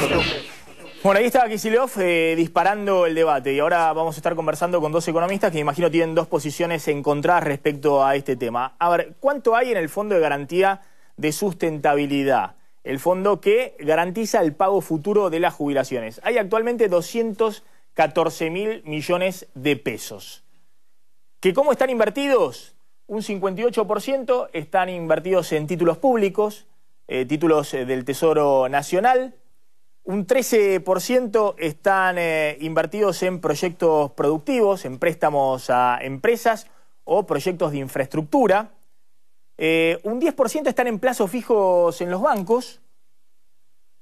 nosotros. Bueno, ahí estaba Kicillof disparando el debate y ahora vamos a estar conversando con dos economistas que me imagino tienen dos posiciones encontradas respecto a este tema. A ver, ¿cuánto hay en el Fondo de Garantía de Sustentabilidad? El fondo que garantiza el pago futuro de las jubilaciones. Hay actualmente 214.000 millones de pesos. ¿Que cómo están invertidos? Un 58% están invertidos en títulos públicos, títulos del Tesoro Nacional. Un 13% están invertidos en proyectos productivos, en préstamos a empresas o proyectos de infraestructura. Un 10% están en plazos fijos en los bancos.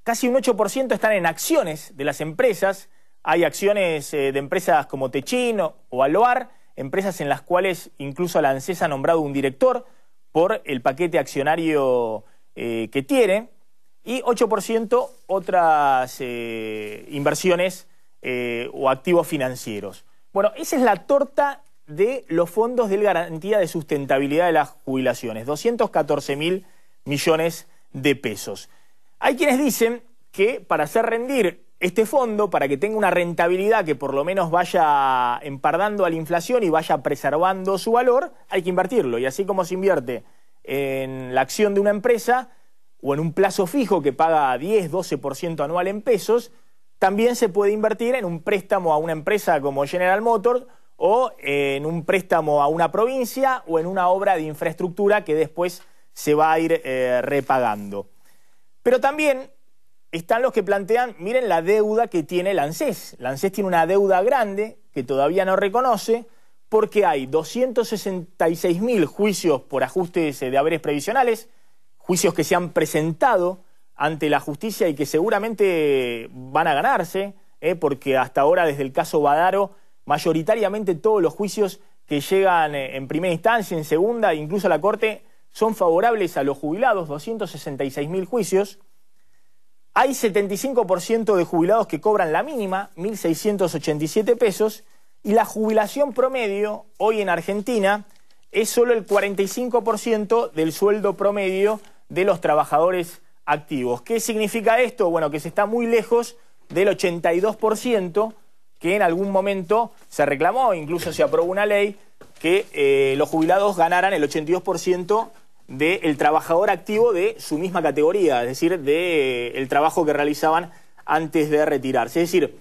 Casi un 8% están en acciones de las empresas. Hay acciones de empresas como Techin o Aloar, empresas en las cuales incluso la ANSES ha nombrado un director por el paquete accionario que tiene. Y 8% otras inversiones o activos financieros. Bueno, esa es la torta de los fondos de garantía de sustentabilidad de las jubilaciones, 214.000 millones de pesos. Hay quienes dicen que para hacer rendir este fondo, para que tenga una rentabilidad que por lo menos vaya empardando a la inflación y vaya preservando su valor, hay que invertirlo. Y así como se invierte en la acción de una empresa o en un plazo fijo que paga 10-12% anual en pesos, también se puede invertir en un préstamo a una empresa como General Motors o en un préstamo a una provincia o en una obra de infraestructura que después se va a ir repagando. Pero también están los que plantean, miren la deuda que tiene la ANSES. La ANSES tiene una deuda grande que todavía no reconoce porque hay 266.000 juicios por ajustes de haberes previsionales, juicios que se han presentado ante la justicia y que seguramente van a ganarse, porque hasta ahora desde el caso Badaro, mayoritariamente todos los juicios que llegan en primera instancia, en segunda, incluso a la Corte, son favorables a los jubilados, 266.000 juicios. Hay 75% de jubilados que cobran la mínima, 1.687 pesos, y la jubilación promedio hoy en Argentina es solo el 45% del sueldo promedio de los trabajadores activos. ¿Qué significa esto? Bueno, que se está muy lejos del 82% que en algún momento se reclamó, incluso se aprobó una ley que los jubilados ganaran el 82% del trabajador activo de su misma categoría, es decir, del trabajo que realizaban antes de retirarse. Es decir,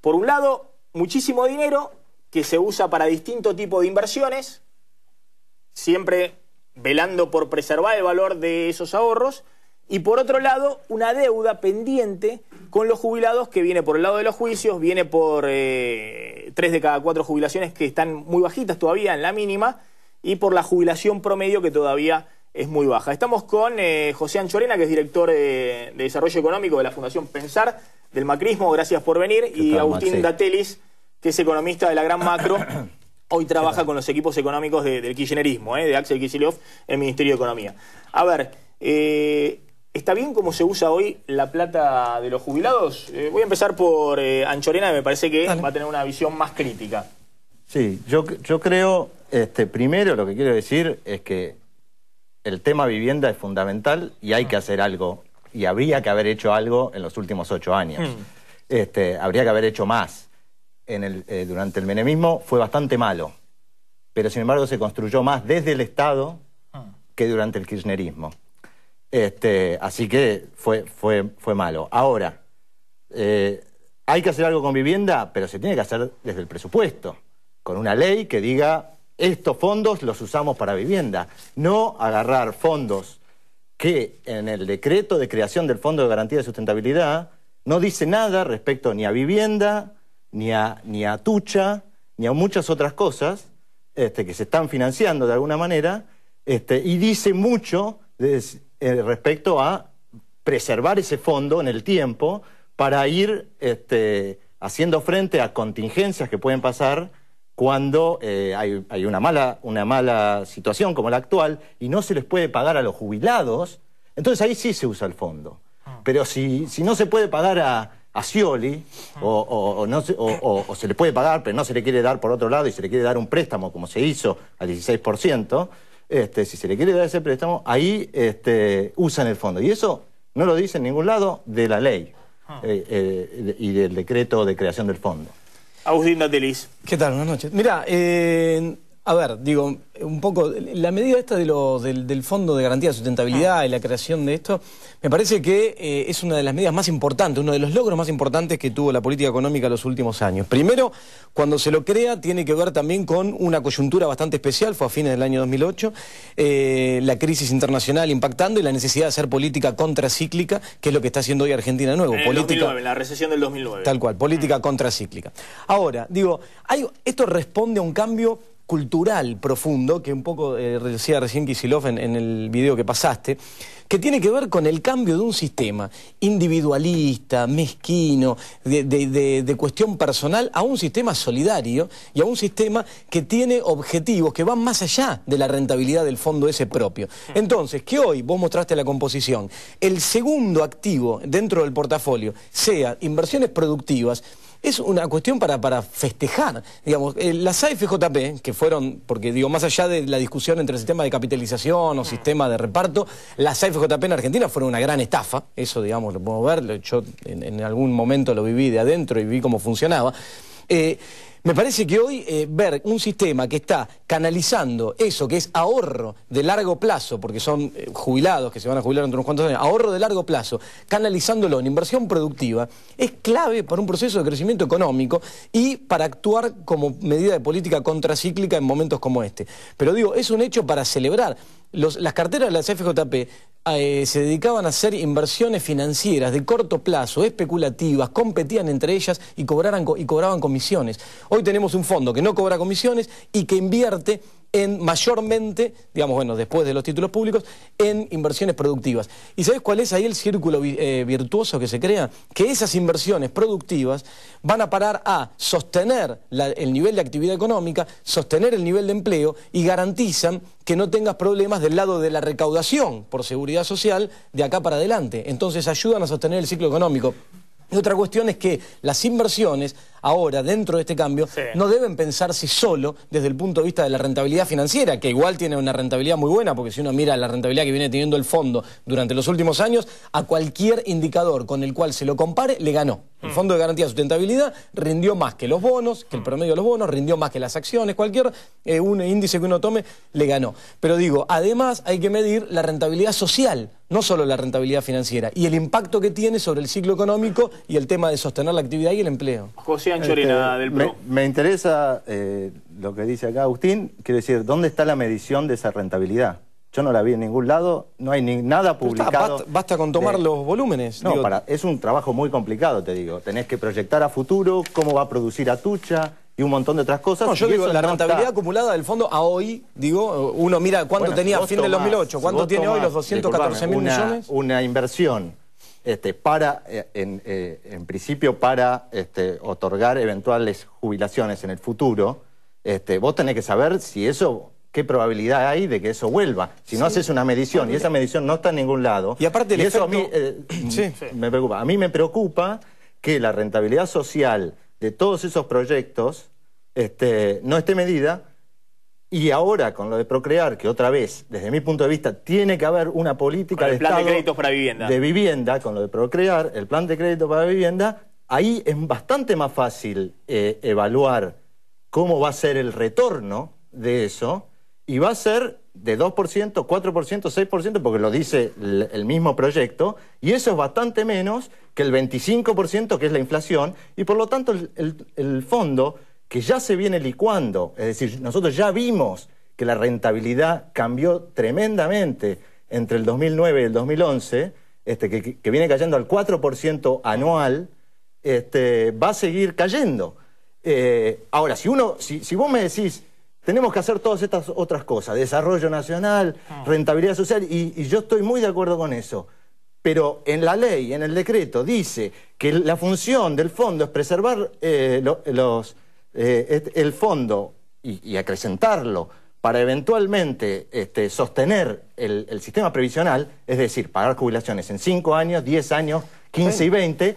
por un lado, muchísimo dinero que se usa para distinto tipo de inversiones, siempre velando por preservar el valor de esos ahorros, y por otro lado, una deuda pendiente con los jubilados que viene por el lado de los juicios, viene por 3 de cada 4 jubilaciones que están muy bajitas todavía en la mínima, y por la jubilación promedio que todavía es muy baja. Estamos con José Anchorena, que es director de Desarrollo Económico de la Fundación Pensar, del macrismo, gracias por venir, y Agustín Datelis, que es economista de la Gran Macro. Hoy trabaja con los equipos económicos del kirchnerismo, de Axel Kicillof, el Ministerio de Economía. A ver, ¿está bien cómo se usa hoy la plata de los jubilados? Voy a empezar por Anchorena, que me parece que va a tener una visión más crítica. Sí, yo creo, primero lo que quiero decir es que el tema vivienda es fundamental y hay que hacer algo, y habría que haber hecho algo en los últimos 8 años. Habría que haber hecho más. Durante el menemismo fue bastante malo, pero sin embargo se construyó más desde el Estado que durante el kirchnerismo. Así que fue malo. Ahora, hay que hacer algo con vivienda, pero se tiene que hacer desde el presupuesto, con una ley que diga, estos fondos los usamos para vivienda. No agarrar fondos que en el decreto de creación del Fondo de Garantía de Sustentabilidad no dice nada respecto ni a vivienda, ni a Tucha, ni a muchas otras cosas que se están financiando de alguna manera, y dice mucho respecto a preservar ese fondo en el tiempo para ir haciendo frente a contingencias que pueden pasar cuando hay una mala situación como la actual y no se les puede pagar a los jubilados. Entonces ahí sí se usa el fondo. Pero si no se puede pagar a Scioli, o se le puede pagar, pero no se le quiere dar por otro lado y se le quiere dar un préstamo, como se hizo al 16%, si se le quiere dar ese préstamo, ahí usan el fondo. Y eso no lo dice en ningún lado de la ley. y del decreto de creación del fondo. Agustín Datelis. ¿Qué tal? Buenas noches. Mira, a ver, digo, un poco, la medida esta del Fondo de Garantía de Sustentabilidad y la creación de esto, me parece que es una de las medidas más importantes, uno de los logros más importantes que tuvo la política económica en los últimos años. Primero, cuando se lo crea, tiene que ver también con una coyuntura bastante especial, fue a fines del año 2008, la crisis internacional impactando y la necesidad de hacer política contracíclica, que es lo que está haciendo hoy Argentina de nuevo. En el 2009, la recesión del 2009. Tal cual, política contracíclica. Ahora, digo, esto responde a un cambio cultural profundo, que un poco decía recién Kicillof en el video que pasaste, que tiene que ver con el cambio de un sistema individualista, mezquino, de cuestión personal, a un sistema solidario y a un sistema que tiene objetivos que van más allá de la rentabilidad del fondo ese propio. Entonces, que hoy, vos mostraste la composición, el segundo activo dentro del portafolio sea inversiones productivas, es una cuestión para festejar. Digamos, las AFJP, que fueron, porque digo, más allá de la discusión entre el sistema de capitalización o sistema de reparto, las AFJP en Argentina fueron una gran estafa, eso digamos lo podemos ver, yo en algún momento lo viví de adentro y vi cómo funcionaba. Me parece que hoy ver un sistema que está canalizando eso que es ahorro de largo plazo, porque son jubilados que se van a jubilar dentro de unos cuantos años, ahorro de largo plazo, canalizándolo en inversión productiva, es clave para un proceso de crecimiento económico y para actuar como medida de política contracíclica en momentos como este. Pero digo, es un hecho para celebrar. Las carteras de las FJP se dedicaban a hacer inversiones financieras de corto plazo, especulativas, competían entre ellas y cobraban comisiones. Hoy tenemos un fondo que no cobra comisiones y que invierte mayormente, digamos, bueno, después de los títulos públicos, en inversiones productivas. ¿Y sabes cuál es ahí el círculo virtuoso que se crea? Que esas inversiones productivas van a parar a sostener el nivel de actividad económica, sostener el nivel de empleo y garantizan que no tengas problemas del lado de la recaudación por seguridad social de acá para adelante. Entonces ayudan a sostener el ciclo económico. Y otra cuestión es que las inversiones, ahora, dentro de este cambio, no deben pensarse solo desde el punto de vista de la rentabilidad financiera, que igual tiene una rentabilidad muy buena, porque si uno mira la rentabilidad que viene teniendo el fondo durante los últimos años, a cualquier indicador con el cual se lo compare, le ganó. El Fondo de Garantía de Sustentabilidad rindió más que los bonos, que el promedio de los bonos, rindió más que las acciones, cualquier un índice que uno tome, le ganó. Pero digo, además hay que medir la rentabilidad social, no solo la rentabilidad financiera, y el impacto que tiene sobre el ciclo económico y el tema de sostener la actividad y el empleo. José Anchorena, del PRO. Me interesa lo que dice acá Agustín, quiero decir, ¿dónde está la medición de esa rentabilidad? Yo no la vi en ningún lado, no hay nada publicado. Basta con tomar los volúmenes. No, es un trabajo muy complicado, te digo. Tenés que proyectar a futuro cómo va a producir Atucha y un montón de otras cosas. No, yo digo, la rentabilidad acumulada del fondo a hoy, digo, uno mira cuánto tenía a fin del 2008, cuánto tiene hoy los 214.000 millones. Una inversión en principio para otorgar eventuales jubilaciones en el futuro, vos tenés que saber si eso... ¿Qué probabilidad hay de que eso vuelva? Si no haces una medición y esa medición no está en ningún lado... Y aparte el eso efecto... a mí me preocupa. A mí me preocupa que la rentabilidad social de todos esos proyectos no esté medida y ahora con lo de Procrear, que otra vez, desde mi punto de vista, tiene que haber una política de Estado... El plan de créditos para vivienda. De vivienda, con lo de Procrear, el plan de crédito para vivienda, ahí es bastante más fácil evaluar cómo va a ser el retorno de eso. Y va a ser de 2%, 4%, 6%, porque lo dice el mismo proyecto, y eso es bastante menos que el 25% que es la inflación, y por lo tanto el fondo, que ya se viene licuando, es decir, nosotros ya vimos que la rentabilidad cambió tremendamente entre el 2009 y el 2011, que viene cayendo al 4% anual, va a seguir cayendo. Ahora, si vos me decís, tenemos que hacer todas estas otras cosas, desarrollo nacional, rentabilidad social, y yo estoy muy de acuerdo con eso. Pero en la ley, en el decreto, dice que la función del fondo es preservar el fondo y acrecentarlo para eventualmente sostener el sistema previsional, es decir, pagar jubilaciones en 5 años, 10 años, 15 y 20,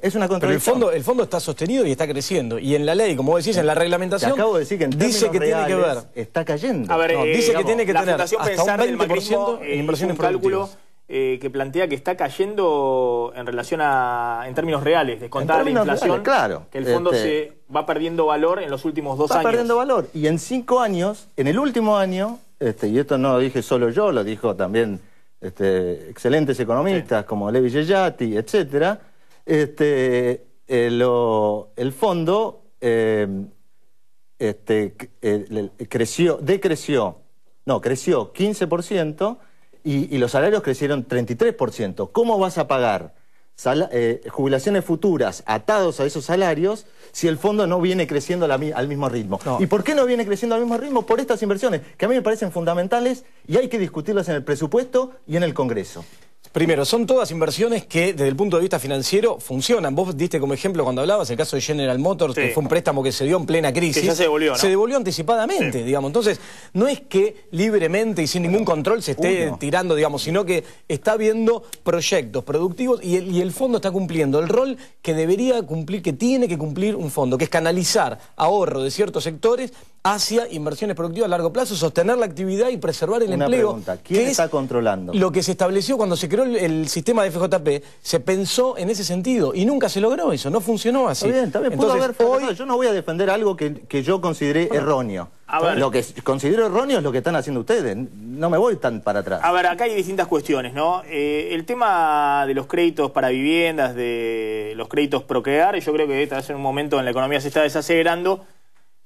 es una contradicción. Pero el fondo está sostenido y está creciendo. Y en la ley, como vos decís, en la reglamentación, te acabo de decir que en dice que reales, tiene que ver. está cayendo. A ver, dice que tiene que tener hasta un 20% en en inversiones cálculo productivas. que plantea que está cayendo en relación en términos reales, descontada la inflación, reales, claro. que el fondo se va perdiendo valor en los últimos 2 años. Va perdiendo valor. Y en 5 años, en el último año, y esto no lo dije solo yo, lo dijo también excelentes economistas como Levi Yeyati, etcétera, el fondo creció 15%, y los salarios crecieron 33%. ¿Cómo vas a pagar jubilaciones futuras atados a esos salarios si el fondo no viene creciendo al mismo ritmo? No. ¿Y por qué no viene creciendo al mismo ritmo? Por estas inversiones, que a mí me parecen fundamentales y hay que discutirlas en el presupuesto y en el Congreso. Primero, son todas inversiones que desde el punto de vista financiero funcionan. Vos diste como ejemplo cuando hablabas el caso de General Motors, sí, que fue un préstamo que se dio en plena crisis. Que ya se devolvió, ¿no? Se devolvió anticipadamente, sí, digamos. Entonces, no es que libremente y sin ningún control se esté tirando, digamos, sino que está habiendo proyectos productivos y el fondo está cumpliendo el rol que debería cumplir, que tiene que cumplir un fondo, que es canalizar ahorro de ciertos sectores hacia inversiones productivas a largo plazo, sostener la actividad y preservar el empleo. Pregunta, ¿quién está controlando? Lo que se estableció cuando se creó el sistema de FJP, se pensó en ese sentido y nunca se logró eso, no funcionó así. Está bien, pudo haber fracasado. Yo no voy a defender algo que yo consideré erróneo. Lo que considero erróneo es lo que están haciendo ustedes, no me voy tan para atrás. A ver, acá hay distintas cuestiones, ¿no? El tema de los créditos para viviendas, de los créditos Procrear, yo creo que tal vez en un momento en la economía se está desacelerando.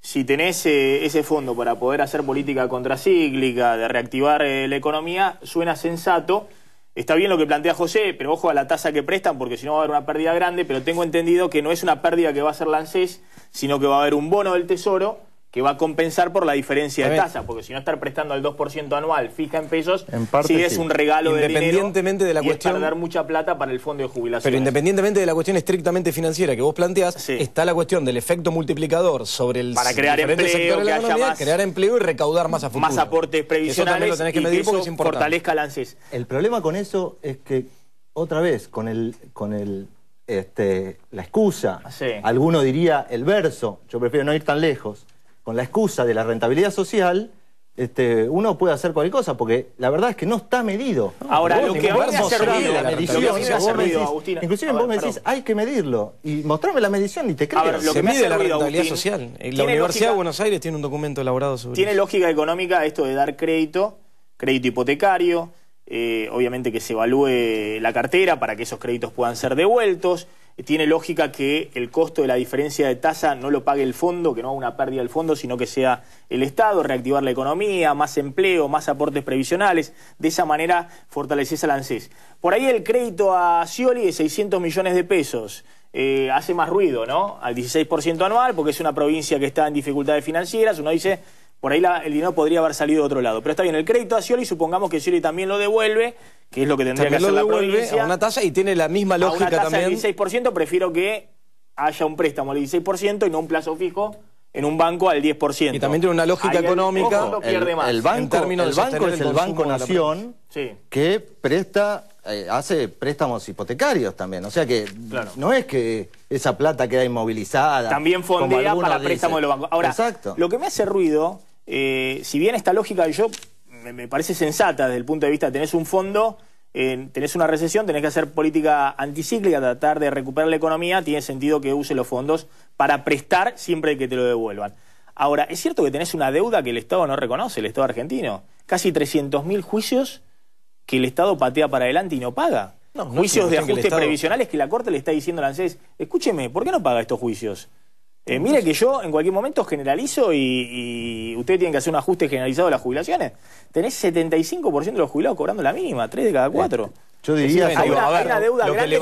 Si tenés ese fondo para poder hacer política contracíclica, de reactivar la economía, suena sensato. Está bien lo que plantea José, pero ojo a la tasa que prestan, porque si no va a haber una pérdida grande, pero tengo entendido que no es una pérdida que va a hacer la ANSES, sino que va a haber un bono del Tesoro que va a compensar por la diferencia de tasa, porque si no estar prestando al 2% anual fija en pesos, en parte, sí es un regalo de dinero de la cuestión, es perder mucha plata para el fondo de jubilación. Pero independientemente de la cuestión estrictamente financiera que vos planteás, sí, está la cuestión del efecto multiplicador sobre el para crear empleo, que haya más, crear empleo y recaudar más a futuro. Más aportes previsionales eso tenés que medir porque es fortalezca la ANSES. El problema con eso es que, otra vez, con la excusa, sí, alguno diría el verso, yo prefiero no ir tan lejos, con la excusa de la rentabilidad social, uno puede hacer cualquier cosa, porque la verdad es que no está medido. Ahora, lo que a mí me hace ruido, la medición, Agustín, inclusive vos me decís, hay que medirlo, y mostrame la medición y te creo. Ver, lo que mide la rentabilidad social. La Universidad de Buenos Aires tiene un documento elaborado sobre eso. Tiene lógica económica esto de dar crédito hipotecario, obviamente que se evalúe la cartera para que esos créditos puedan ser devueltos. Tiene lógica que el costo de la diferencia de tasa no lo pague el fondo, que no haga una pérdida del fondo, sino que sea el Estado, reactivar la economía, más empleo, más aportes previsionales. De esa manera fortaleces al ANSES. Por ahí el crédito a Scioli de 600 millones de pesos hace más ruido, ¿no? Al 16% anual, porque es una provincia que está en dificultades financieras. Uno dice, por ahí el dinero podría haber salido de otro lado. Pero está bien, el crédito a Scioli, supongamos que Scioli también lo devuelve, que es lo que tendría que hacer la provincia. A una tasa y tiene la misma lógica también. A una tasa del 16%, prefiero que haya un préstamo al 16% y no un plazo fijo en un banco al 10%. Y también tiene una lógica económica. El banco es el Banco Nación, sí, que presta, hace préstamos hipotecarios también. O sea que no es que esa plata queda inmovilizada. También fondea para préstamos de los bancos. Ahora, exacto, lo que me hace ruido, si bien esta lógica me parece sensata desde el punto de vista de tenés un fondo, tenés una recesión, tenés que hacer política anticíclica, tratar de recuperar la economía, tiene sentido que use los fondos para prestar siempre que te lo devuelvan. Ahora, es cierto que tenés una deuda que el Estado no reconoce, el Estado argentino. Casi 300.000 juicios que el Estado patea para adelante y no paga. Juicios de ajustes previsionales que la Corte le está diciendo a la ANSES, escúcheme, ¿por qué no paga estos juicios? Mire que yo en cualquier momento generalizo y ustedes tienen que hacer un ajuste generalizado de las jubilaciones. Tenés 75% de los jubilados cobrando la mínima, 3 de cada 4. Yo diría hay una deuda lo grande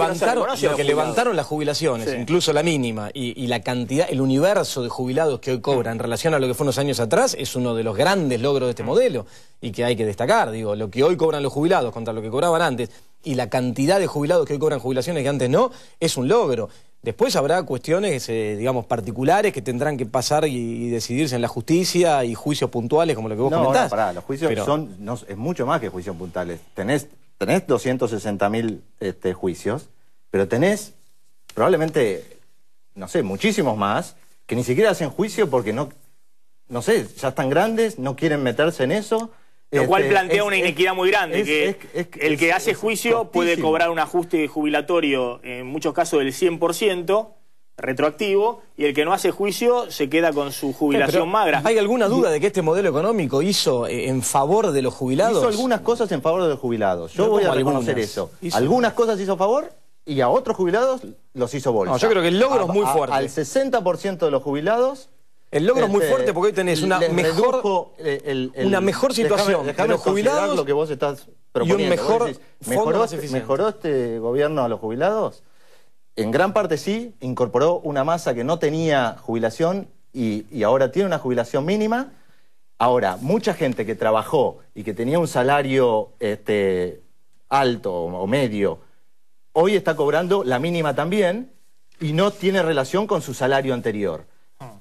que levantaron las jubilaciones, sí, incluso la mínima, y la cantidad, el universo de jubilados que hoy cobran en relación a lo que fue unos años atrás, es uno de los grandes logros de este modelo, y que hay que destacar. Digo, lo que hoy cobran los jubilados contra lo que cobraban antes, y la cantidad de jubilados que hoy cobran jubilaciones que antes no, es un logro. Después habrá cuestiones, digamos, particulares que tendrán que pasar y decidirse en la justicia y juicios puntuales, como lo que vos comentás. No, pará, los juicios es mucho más que juicios puntuales. Tenés 260.000 juicios, pero tenés probablemente, no sé, muchísimos más que ni siquiera hacen juicio porque no sé, ya están grandes, no quieren meterse en eso Lo cual plantea una inequidad muy grande, que el que hace juicio puede cobrar un ajuste jubilatorio, en muchos casos del 100%, retroactivo, y el que no hace juicio se queda con su jubilación magra. ¿Hay alguna duda de que este modelo económico hizo en favor de los jubilados? Hizo algunas cosas en favor de los jubilados. Yo voy a reconocer eso. Algunas cosas hizo a favor y a otros jubilados los hizo bolsa. No, yo creo que el logro es muy fuerte. Al 60% de los jubilados... El logro es muy fuerte porque hoy tenés una mejor situación de los jubilados lo que vos estás proponiendo. Y un mejor fondo más eficiente. ¿Mejoró este gobierno a los jubilados? En gran parte sí, incorporó una masa que no tenía jubilación y ahora tiene una jubilación mínima. Ahora, mucha gente que trabajó y que tenía un salario alto o medio, hoy está cobrando la mínima también y no tiene relación con su salario anterior.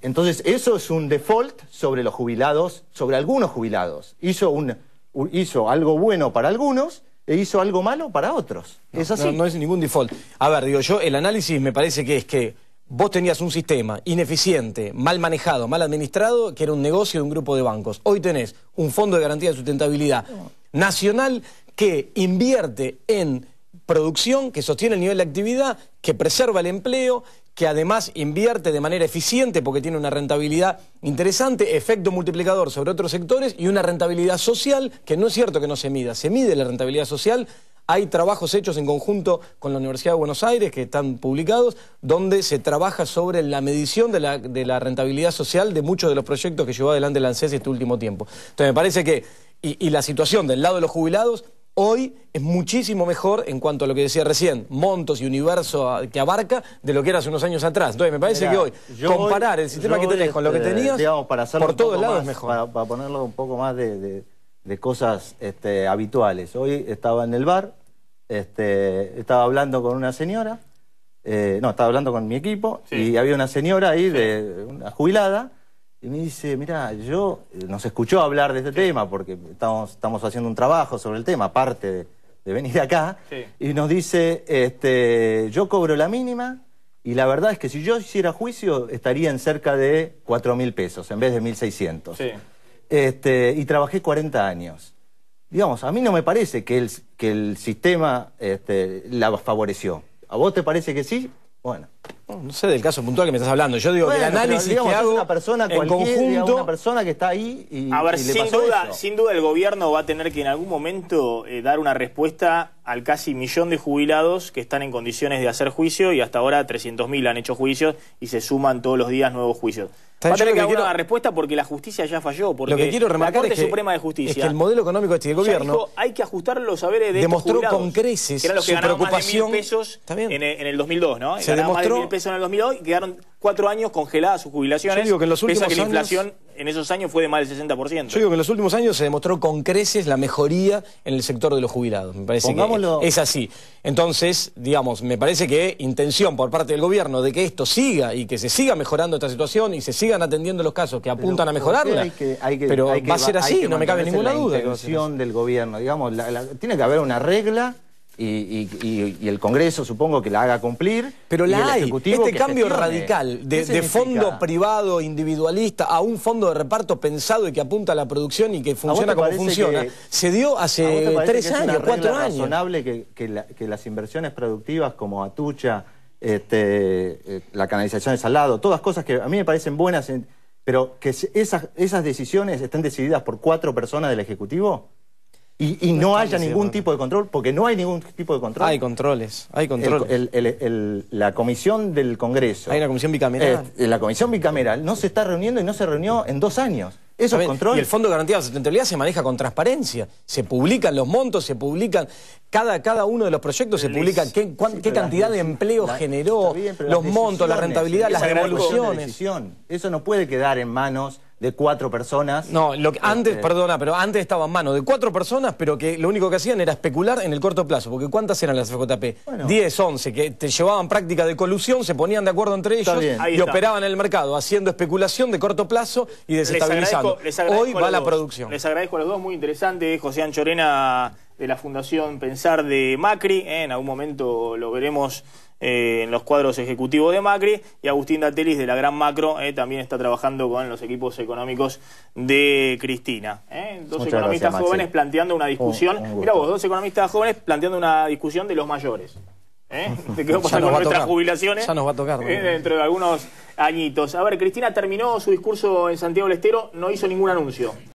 Entonces, eso es un default sobre los jubilados, sobre algunos jubilados. Hizo algo bueno para algunos e hizo algo malo para otros. Es así. No es ningún default. A ver, digo yo, el análisis me parece que es que vos tenías un sistema ineficiente, mal manejado, mal administrado, que era un negocio de un grupo de bancos. Hoy tenés un fondo de garantía de sustentabilidad nacional que invierte en producción, que sostiene el nivel de actividad, que preserva el empleo, que además invierte de manera eficiente porque tiene una rentabilidad interesante, efecto multiplicador sobre otros sectores y una rentabilidad social que no es cierto que no se mida, se mide la rentabilidad social. Hay trabajos hechos en conjunto con la Universidad de Buenos Aires que están publicados, donde se trabaja sobre la medición de la rentabilidad social de muchos de los proyectos que llevó adelante la ANSES este último tiempo. Entonces me parece que, y la situación del lado de los jubilados, hoy es muchísimo mejor en cuanto a lo que decía recién, montos y universo que abarca de lo que era hace unos años atrás. Entonces me parece que hoy comparar el sistema que tenés con lo que tenías, digamos, para por todos lados es mejor. Para ponerlo un poco más de cosas habituales. Hoy estaba en el bar, estaba hablando con una señora, estaba hablando con mi equipo, y había una señora ahí, una jubilada, y me dice, mira, nos escuchó hablar de este tema porque estamos haciendo un trabajo sobre el tema, aparte de venir acá, y nos dice, yo cobro la mínima y la verdad es que si yo hiciera juicio estaría en cerca de 4.000 pesos en vez de 1.600. Y trabajé 40 años. Digamos, a mí no me parece que el sistema la favoreció. ¿A vos te parece que sí? Bueno. No sé del caso puntual que me estás hablando. Yo digo que el análisis que hago una persona en conjunto... una persona que está ahí y a ver, y le pasó eso. Sin duda el gobierno va a tener que en algún momento dar una respuesta al casi 1 millón de jubilados que están en condiciones de hacer juicio y hasta ahora 300.000 han hecho juicios y se suman todos los días nuevos juicios. Va a tener que dar una respuesta porque la justicia ya falló. Porque lo que quiero remarcar la Corte Suprema de Justicia es que el modelo económico de este gobierno dijo, hay que ajustar los saberes de demostró estos jubilados, con creces que eran los que su ganaban preocupación más de 1.000 pesos en el 2002, ¿no? Se ganaban demostró, más de 1.000 pesos en el 2002 y quedaron 4 años congeladas sus jubilaciones. Yo digo que en los últimos pese a que la años, inflación en esos años fue de más del 60%. Yo digo que en los últimos años se demostró con creces la mejoría en el sector de los jubilados. Me parece que es así. Entonces, digamos, me parece que intención por parte del gobierno de que esto siga y que se siga mejorando esta situación y se sigan atendiendo los casos que apuntan a mejorarla. Pero va a ser así, no me cabe ninguna duda. La intención del gobierno, digamos, tiene que haber una regla y el Congreso supongo que la haga cumplir. Pero la hay. Este cambio gestione. Radical de fondo privado individualista a un fondo de reparto pensado y que apunta a la producción y que funciona como funciona, se dio hace 3 años, 4 años. ¿Es razonable que las inversiones productivas como Atucha, la canalización de Salado, todas cosas que a mí me parecen buenas, pero que esas decisiones estén decididas por 4 personas del Ejecutivo? Y no haya ningún tipo de control, porque no hay ningún tipo de control. Hay controles, hay controles. La comisión del Congreso. Hay una comisión bicameral. La comisión bicameral no se está reuniendo y no se reunió en 2 años. Eso es control. Y el Fondo de Garantía de Sustentabilidad se maneja con transparencia. Se publican los montos, se publican cada uno de los proyectos, se publica qué cantidad de empleo generó, los montos, la rentabilidad, las devoluciones. Eso no puede quedar en manos de 4 personas. No, antes, perdona, pero antes estaba en manos de 4 personas, pero que lo único que hacían era especular en el corto plazo. Porque ¿cuántas eran las FJP? Bueno, 10, 11, que te llevaban práctica de colusión, se ponían de acuerdo entre ellos y operaban en el mercado, haciendo especulación de corto plazo y desestabilizando. Hoy va la producción. Les agradezco a los dos, muy interesante. José Anchorena de la Fundación Pensar de Macri, en algún momento lo veremos en los cuadros ejecutivos de Macri, y Agustín Datelis de la Gran Macro, también está trabajando con los equipos económicos de Cristina. Dos economistas jóvenes planteando una discusión. Mira vos, dos economistas jóvenes planteando una discusión de los mayores. ¿De qué va a pasar con nuestras jubilaciones? Ya nos va a tocar. Dentro de algunos añitos. A ver, Cristina terminó su discurso en Santiago del Estero, no hizo ningún anuncio.